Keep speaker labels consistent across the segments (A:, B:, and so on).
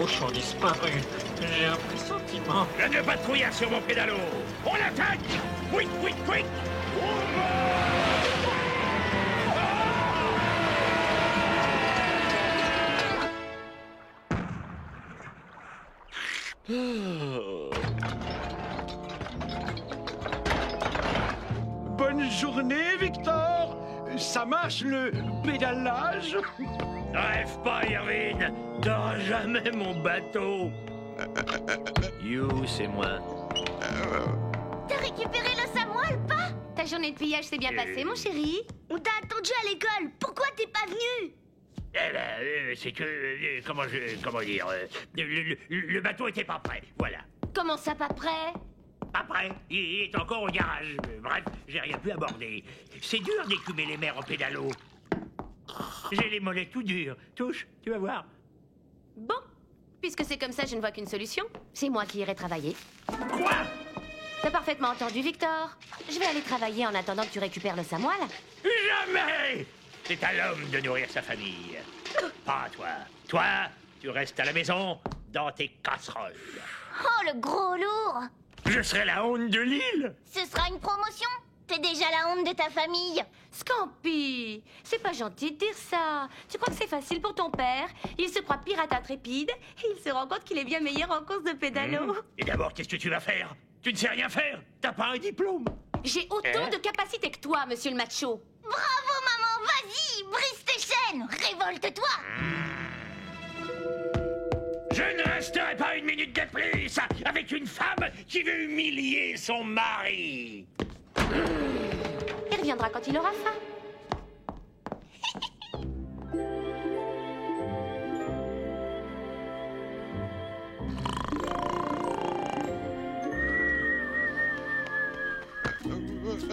A: bouches ont disparu. J'ai un pressentiment.
B: Ne patrouillard sur mon pédalo. On l'attaque. Quick, quick, quick.
C: Bonne journée, Victor. Ça marche, le pédalage?
B: Rêve pas, Irvine. T'auras jamais mon bateau. You, c'est moi.
D: T'as récupéré le samoil, pas?
E: Ta journée de pillage s'est bien passée, mon chéri?
F: On t'a attendu à l'école. Pourquoi t'es pas venu?
B: Eh ben, c'est que... comment dire... le bateau était pas prêt, voilà.
D: Comment ça, pas prêt?
B: Pas prêt. Il est encore au garage. Bref, j'ai rien pu aborder. C'est dur d'écumer les mers en pédalo. J'ai les mollets tout durs. Touche, tu vas voir.
E: Bon, puisque c'est comme ça, je ne vois qu'une solution. C'est moi qui irai travailler.
B: Quoi?
E: T'as parfaitement entendu, Victor. Je vais aller travailler en attendant que tu récupères le samoil.
B: Jamais! C'est à l'homme de nourrir sa famille. Pas toi. Toi, tu restes à la maison, dans tes casseroles.
D: Oh, le gros lourd!
B: Je serai la honte de l'île.
D: Ce sera une promotion. T'es déjà la honte de ta famille.
E: Scampi, c'est pas gentil de dire ça. Tu crois que c'est facile pour ton père? Il se croit pirate intrépide et il se rend compte qu'il est bien meilleur en course de pédalo.
B: Et d'abord, qu'est-ce que tu vas faire? Tu ne sais rien faire. T'as pas un diplôme.
E: J'ai autant de capacités que toi, monsieur le macho.
D: Bravo, maman. Vas-y, brise tes chaînes. Révolte-toi.
B: Je ne resterai pas une minute de plus avec une femme qui veut humilier son mari.
E: Il reviendra quand il aura faim.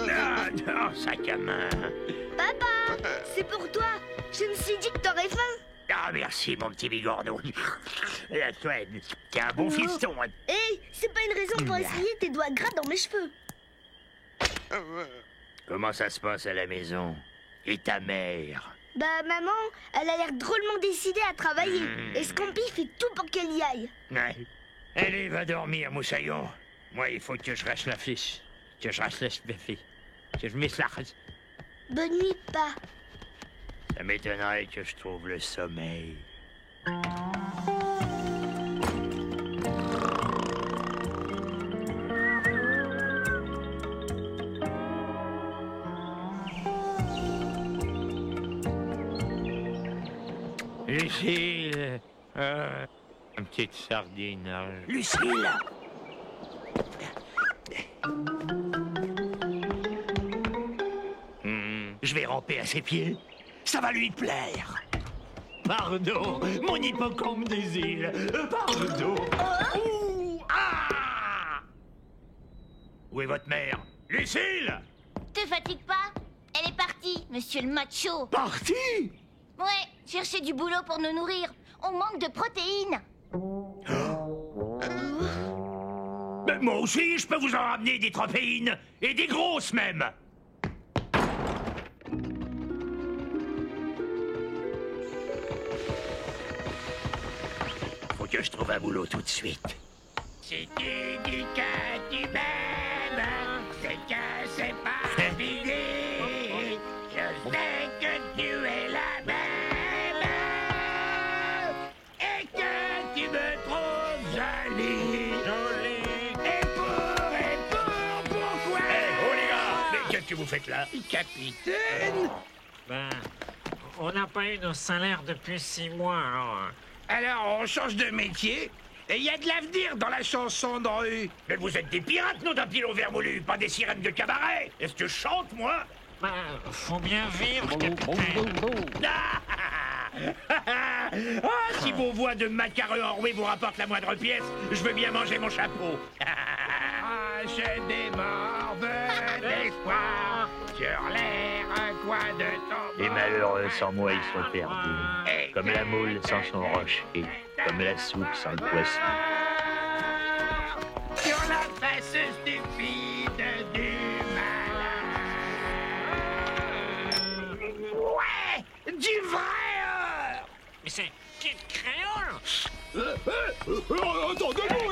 B: Ah, non, sac à main.
F: Papa, c'est pour toi. Je me suis dit que t'aurais faim.
B: Ah, merci, mon petit bigorneau. Antoine, t'es un bon fiston. Hein.
F: Hé, c'est pas une raison pour essuyer tes doigts gras dans mes cheveux.
B: Comment ça se passe à la maison? Et ta mère?
F: Bah, maman, elle a l'air drôlement décidée à travailler. Et Scampi fait tout pour qu'elle y aille.
B: Ouais. Allez, va dormir, moussaillon. Moi, il faut que je reste la fiche. Que je reste la fille. Que je m'éclate.
F: Bonne nuit, pas.
B: Ça m'étonnerait que je trouve le sommeil. Lucille, une petite sardine. Lucille! Je vais ramper à ses pieds. Ça va lui plaire. Pardon, mon hippocampe des îles. Pardon. Ouh, ah! Où est votre mère? Lucille!
D: Te fatigue pas. Elle est partie, monsieur le macho.
B: Partie?
D: Ouais, chercher du boulot pour nous nourrir. On manque de protéines.
B: Mais moi aussi, je peux vous en ramener des tropéines. Et des grosses même. Faut que je trouve un boulot tout de suite. Si tu dis que tu m'aimes, c'est que c'est pas fini. Je sais que tu es la même et que tu me trouves jolie. Et pourquoi? Oh les gars, mais qu'est-ce que vous faites là?
C: Capitaine?
A: Ben, on n'a pas eu nos salaires depuis 6 mois, alors...
B: Alors, on change de métier et il y a de l'avenir dans la chanson de rue. Mais vous êtes des pirates, non d'un pilon vermoulu, pas des sirènes de cabaret. Est-ce que je chante, moi?
A: Ben, faut bien vivre, capitaine.
B: Ah, si vos voix de macareux enroués vous rapportent la moindre pièce, je veux bien manger mon chapeau. J'ai des morts d'espoir sur l'air, un coin de ton...
G: Les malheureux sans moi, ils sont perdus. Comme la moule sans son rocher, comme la soupe sans le poisson.
B: Sur la face stupide du malin. Ouais, du vrai or.
A: Mais c'est Kid Créole?
C: Attendez-vous!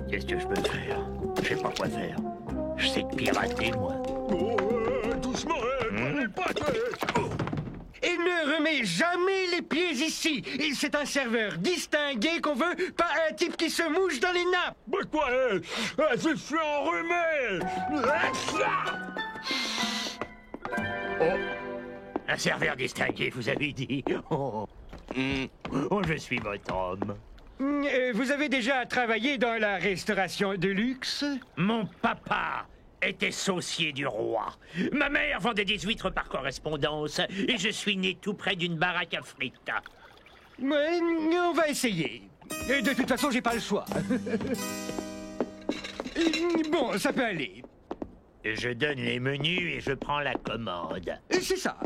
B: Qu'est-ce que je peux faire? Je sais pas quoi faire. Je sais que pirater, moi.
C: Doucement, prenez pas de...
H: Et ne remets jamais les pieds ici. Et c'est un serveur distingué qu'on veut, pas un type qui se mouche dans les nappes.
C: Mais quoi, je suis enrhumé!
B: Un serveur distingué, vous avez dit. Oh, je suis votre homme.
H: Vous avez déjà travaillé dans la restauration de luxe?
B: Mon papa était saucier du roi. Ma mère vendait des huîtres par correspondance et je suis né tout près d'une baraque à frites.
H: Ouais, on va essayer. Et de toute façon, j'ai pas le choix. Bon, ça peut aller.
B: Je donne les menus et je prends la commande.
H: C'est ça.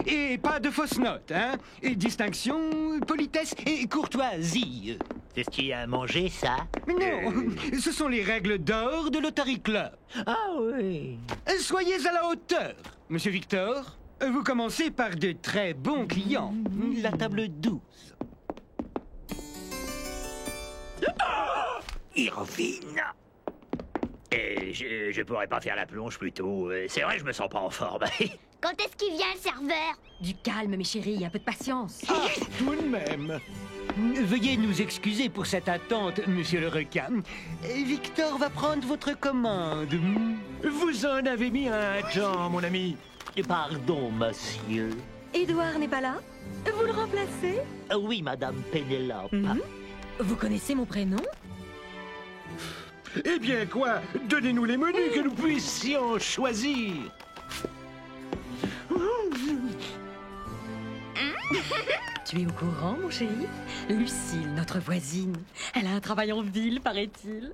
H: Et pas de fausses notes, hein? Et distinction, politesse et courtoisie.
B: C'est ce qu'il y a à manger, ça?
H: Mais non, ce sont les règles d'or de l'Otari Club.
B: Ah oui.
H: Soyez à la hauteur, Monsieur Victor. Vous commencez par de très bons clients. La table 12.
B: Irvine. Et je pourrais pas faire la plonge plus tôt. C'est vrai, je me sens pas en forme.
F: Quand est-ce qu'il vient, le serveur?
E: Du calme, mes chéris, un peu de patience.
H: Tout de même. Veuillez nous excuser pour cette attente, Monsieur le requin. Victor va prendre votre commande.
C: Vous en avez mis un temps, mon ami.
G: Pardon, monsieur.
E: Édouard n'est pas là? Vous le remplacez?
G: Oui, Madame Pénélope.
E: Vous connaissez mon prénom?
C: Eh bien, quoi? Donnez-nous les menus que nous puissions choisir.
E: Tu es au courant, mon chéri? Lucille, notre voisine, elle a un travail en ville, paraît-il.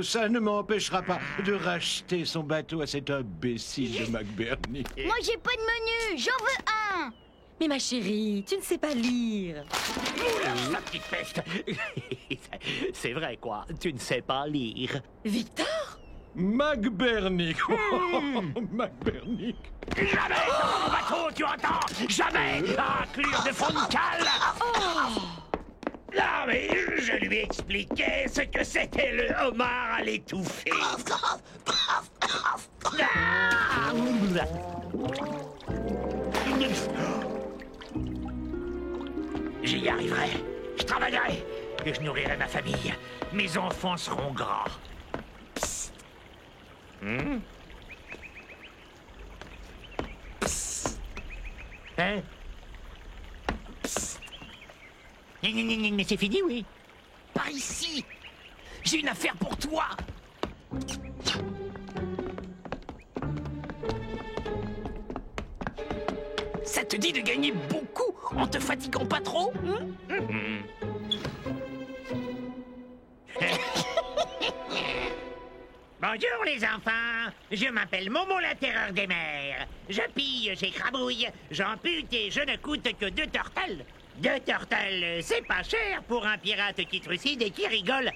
C: Ça ne m'empêchera pas de racheter son bateau à cet imbécile de McBurney.
F: Moi, j'ai pas de menu. J'en veux un.
E: Mais ma chérie, tu ne sais pas lire.
B: La petite peste. C'est vrai, quoi. Tu ne sais pas lire.
E: Victor?
C: McBurney. McBurney.
B: Jamais sur mon bateau, tu entends? Jamais à inclure de fond de cale. Non, mais je lui expliquais ce que c'était le homard à l'étouffer. J'y arriverai. Je travaillerai. Et je nourrirai ma famille. Mes enfants seront grands. Psst. Psst. Hein? Psst. Mais c'est fini, oui.
I: Par ici. J'ai une affaire pour toi. Ça te dit de gagner beaucoup en te fatiguant pas trop,
B: Bonjour les enfants, je m'appelle Momo la terreur des mers. Je pille, j'écrabouille, j'ampute et je ne coûte que 2 tortelles. 2 tortelles, c'est pas cher pour un pirate qui trucide et qui rigole.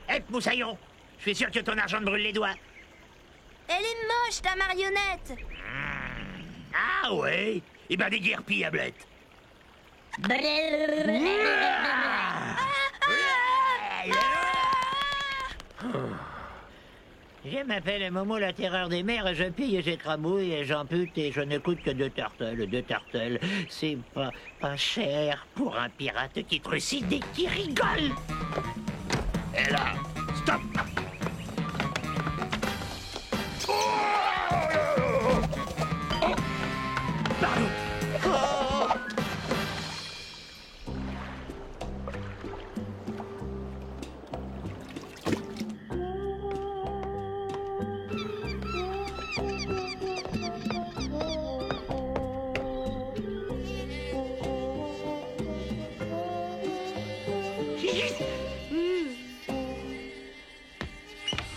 B: Hé, Moussaillon, je suis sûr que ton argent te brûle les doigts.
F: Elle est moche, ta marionnette.
B: Ah ouais? Eh ben déguerpille, Ablette. Je m'appelle Momo la terreur des mers, je pille et j'écrabouille et j'ampute et je ne coûte que 2 tortelles. 2 tortelles, c'est pas cher pour un pirate qui trucide et qui rigole. Et là, stop! Pardon.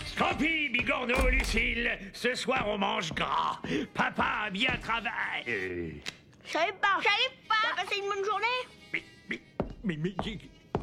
B: Scampi, Bigorneau, Lucille, ce soir on mange gras. Papa a bien travaillé.
F: J'arrive pas. T'as passé une bonne journée?
C: Mais...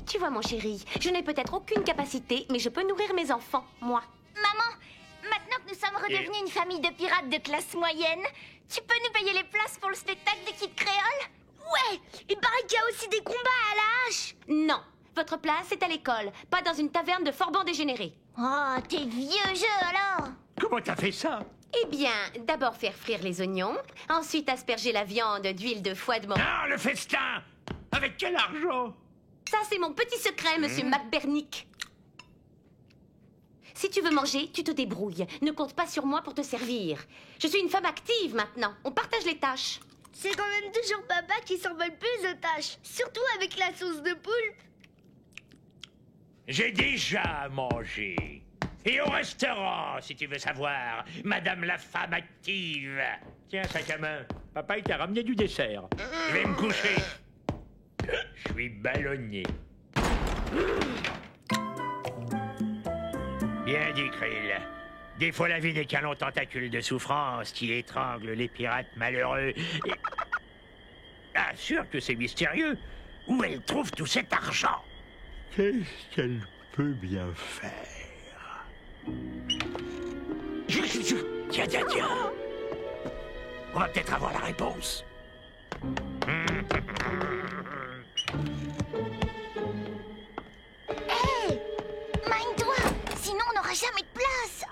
E: Tu vois, mon chéri, je n'ai peut-être aucune capacité, mais je peux nourrir mes enfants, moi.
D: Maman, maintenant que nous sommes redevenus une famille de pirates de classe moyenne. Tu peux nous payer les places pour le spectacle des Kids Créoles?
F: Ouais, il paraît qu'il y a aussi des combats à la hache.
E: Non, votre place est à l'école, pas dans une taverne de Forban dégénéré.
D: Oh, tes vieux jeux alors!
B: Comment t'as fait ça?
E: Eh bien, d'abord faire frire les oignons, ensuite asperger la viande d'huile de foie de mort.
B: Ah, le festin! Avec quel argent?
E: Ça, c'est mon petit secret, monsieur McBernick. Si tu veux manger, tu te débrouilles. Ne compte pas sur moi pour te servir. Je suis une femme active maintenant. On partage les tâches.
F: C'est quand même toujours papa qui s'en veut le plus de tâches. Surtout avec la sauce de poulpe.
B: J'ai déjà mangé. Et au restaurant, si tu veux savoir, madame la femme active. Tiens, sac à main. Papa, il t'a ramené du dessert. Je vais me coucher. Je suis ballonné. Bien dit, Krill. Des fois, la vie n'est qu'un long tentacule de souffrance qui étrangle les pirates malheureux. Et... Ah, sûr que c'est mystérieux. Où elle trouve tout cet argent? Qu'est-ce qu'elle peut bien faire? Tiens, tiens, tiens. On va peut-être avoir la réponse.
D: Hé! Mine-toi! Sinon, on n'aura jamais de place!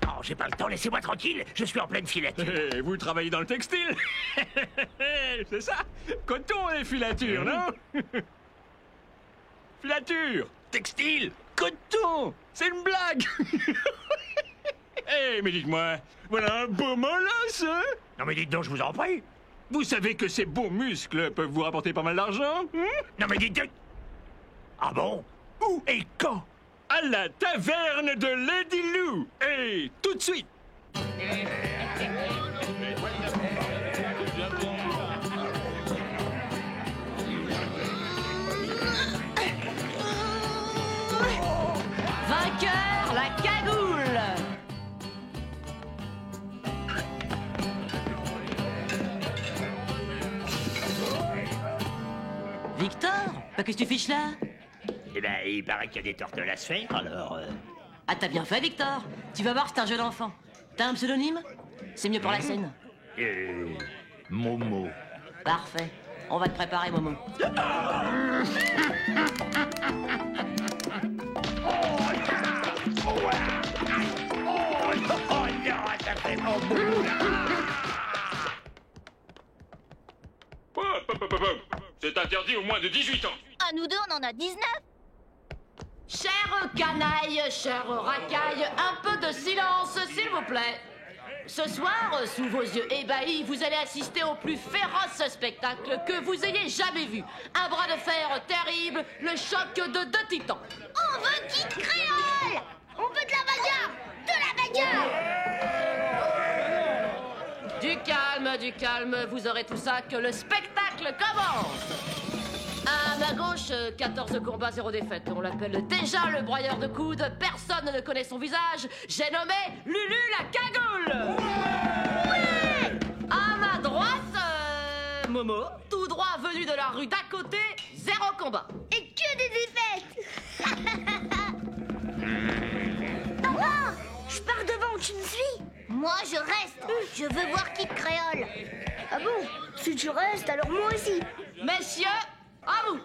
B: Oh, j'ai pas le temps, laissez-moi tranquille, je suis en pleine filature.
J: Hey, vous travaillez dans le textile? C'est ça? Coton et filature, non? Filature, textile, coton, c'est une blague. Eh, mais dites-moi, voilà un beau molosse, hein?
B: Non mais dites donc, je vous en prie.
J: Vous savez que ces beaux muscles peuvent vous rapporter pas mal d'argent, hein?
B: Non mais dites donc... Ah bon? Où et quand?
J: À la taverne de Lady Lou. Et tout de suite.
E: Vainqueur, la cagoule!
K: Victor, qu'est-ce que tu fiches là?
B: Eh ben, il paraît qu'il y a des tortelles à se faire, alors...
K: Ah, t'as bien fait, Victor. Tu vas voir, c'est un jeune enfant. T'as un pseudonyme? C'est mieux pour la scène.
B: Momo.
K: Parfait. On va te préparer, Momo.
B: Oh non, ça fait mon bout.
J: C'est interdit aux moins de 18 ans.
D: À nous deux, on en a 19.
L: Chers canailles, chers racailles, un peu de silence, s'il vous plaît. Ce soir, sous vos yeux ébahis, vous allez assister au plus féroce spectacle que vous ayez jamais vu. Un bras de fer terrible, le choc de deux titans.
F: On veut Kids Créoles! On veut de la bagarre! De la bagarre!
L: Du calme, vous aurez tout ça que le spectacle commence. À ma gauche, 14 combats, 0 défaite. On l'appelle déjà le broyeur de coudes. Personne ne connaît son visage. J'ai nommé Lulu la cagoule. Ouais. À ma droite, Momo, tout droit venu de la rue d'à côté, 0 combat.
F: Et que des défaites! Maman! Je pars devant, tu me suis?
D: Moi, je reste. Je veux voir Kids Créoles.
F: Ah bon? Si tu restes, alors moi aussi.
L: Messieurs, à vous.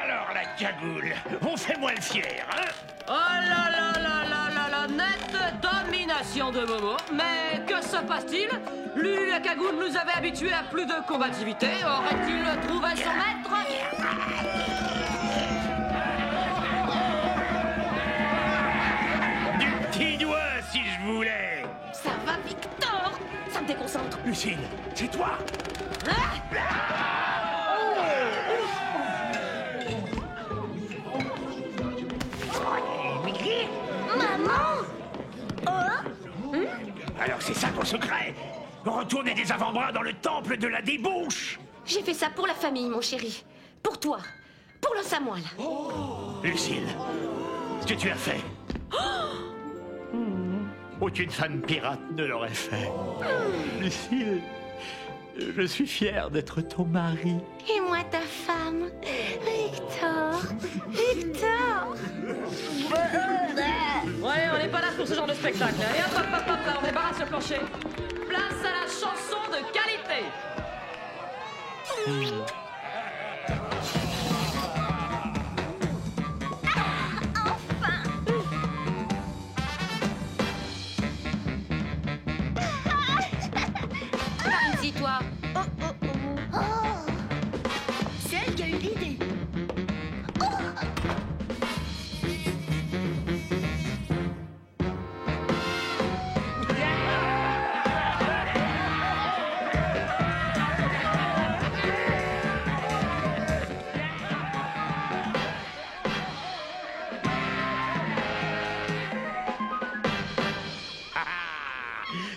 B: Alors, la cagoule, on fait moins le fier, hein?
L: Oh là là là là là là, nette domination de Momo. Mais que se passe-t-il? Lulu la cagoule nous avait habitués à plus de combativité. Aurait-il trouvé son maître?
B: Du petit doigt, si je voulais.
E: Ça va, Victor? Ça me déconcentre.
B: Lucille, c'est toi? mon secret. Retournez des avant-bras dans le temple de la débauche.
E: J'ai fait ça pour la famille, mon chéri. Pour toi. Pour le Samoil.
B: Lucille, ce que tu as fait. Aucune femme pirate ne l'aurait fait. Lucille, je suis fier d'être ton mari.
D: Et moi, ta femme, Victor. Victor.
L: Ouais, on n'est pas là pour ce genre de spectacle. Allez, hop, hop, hop, hop, là, on débarrasse le plancher. Place à la chanson de qualité.
E: Par ici, toi.
F: C'est elle qui a eu l'idée.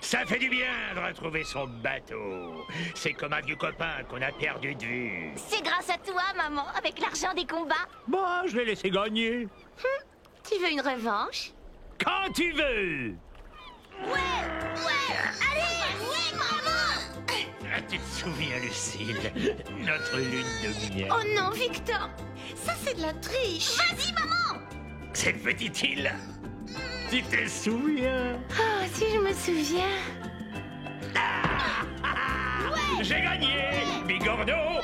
B: Ça fait du bien de retrouver son bateau. C'est comme un vieux copain qu'on a perdu de vue.
D: C'est grâce à toi, maman, avec l'argent des combats.
B: Bah, je l'ai laissé gagner.
E: Tu veux une revanche?
B: Quand tu veux.
D: Allez, oui, maman.
B: Ah, tu te souviens, Lucille, notre lune de miel.
E: Oh non, Victor. Ça, c'est de la triche.
D: Vas-y, maman.
B: Cette petite île. Tu te souviens?
E: Oh, si je me souviens.
B: J'ai gagné, Bigorneau.